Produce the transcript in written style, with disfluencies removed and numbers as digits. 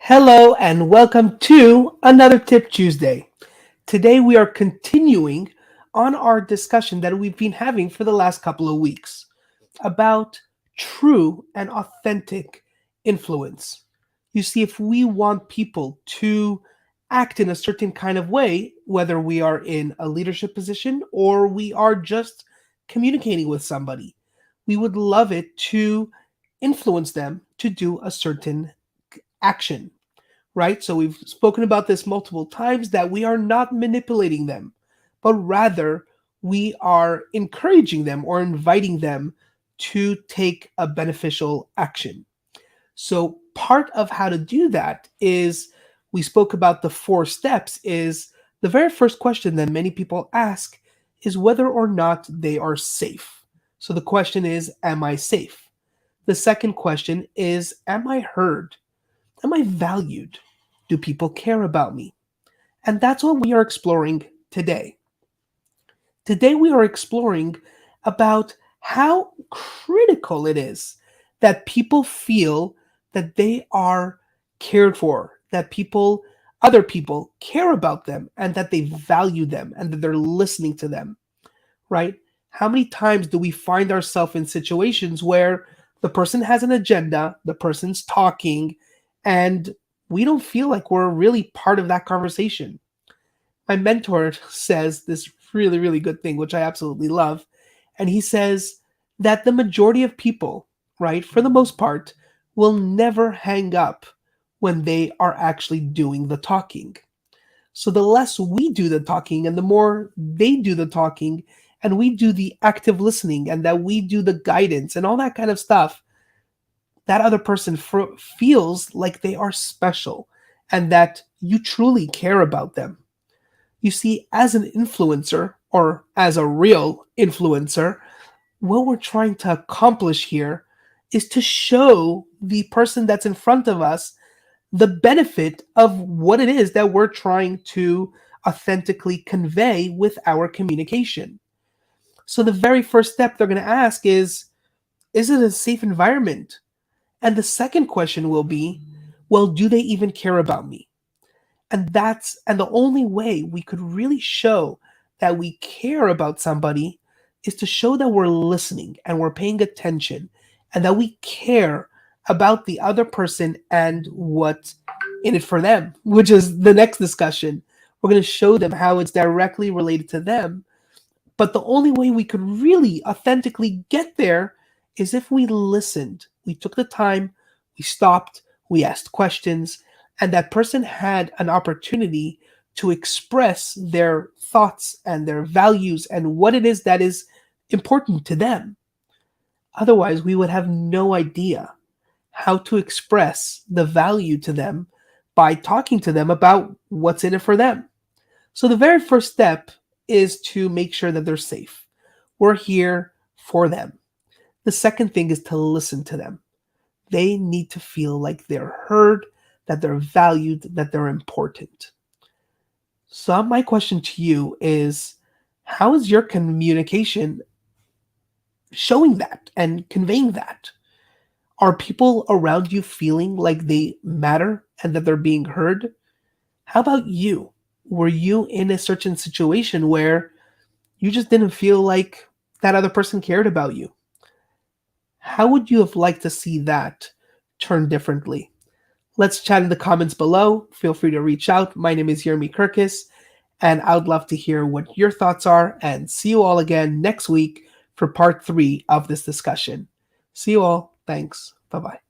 Hello and welcome to another Tip Tuesday. Today we are continuing on our discussion that we've been having for the last couple of weeks about true and authentic influence. You see, if we want people to act in a certain kind of way, whether we are in a leadership position or we are just communicating with somebody, we would love it to influence them to do a certain action, right? So we've spoken about this multiple times that we are not manipulating them, but rather we are encouraging them or inviting them to take a beneficial action. So part of how to do that is we spoke about the four steps is the very first question that many people ask is whether or not they are safe. So the question is, am I safe? The second question is, am I heard? Am I valued? Do people care about me? And that's what we are exploring today. Today, we are exploring about how critical it is that people feel that they are cared for, that other people care about them, and that they value them and that they're listening to them, right? How many times do we find ourselves in situations where the person has an agenda, the person's talking, and we don't feel like we're really part of that conversation? My mentor says this really, really good thing, which I absolutely love. And he says that the majority of people, right, for the most part, will never hang up when they are actually doing the talking. So the less we do the talking and the more they do the talking, and we do the active listening and that we do the guidance and all that kind of stuff, that other person feels like they are special and that you truly care about them. You see, as an influencer or as a real influencer, what we're trying to accomplish here is to show the person that's in front of us the benefit of what it is that we're trying to authentically convey with our communication. So the very first step they're going to ask is it a safe environment? And the second question will be, well, do they even care about me? And the only way we could really show that we care about somebody is to show that we're listening and we're paying attention and that we care about the other person and what's in it for them, which is the next discussion. We're going to show them how it's directly related to them. But the only way we could really authentically get there is if we listened. We took the time, we stopped, we asked questions, and that person had an opportunity to express their thoughts and their values and what it is that is important to them. Otherwise, we would have no idea how to express the value to them by talking to them about what's in it for them. So, the very first step is to make sure that they're safe. We're here for them. The second thing is to listen to them. They need to feel like they're heard, that they're valued, that they're important. So, my question to you is, how is your communication showing that and conveying that? Are people around you feeling like they matter and that they're being heard? How about you? Were you in a certain situation where you just didn't feel like that other person cared about you? How would you have liked to see that turn differently? Let's chat in the comments below. Feel free to reach out. My name is Jeremy Kirkis, and I would love to hear what your thoughts are. And see you all again next week for part 3 of this discussion. See you all. Thanks. Bye bye.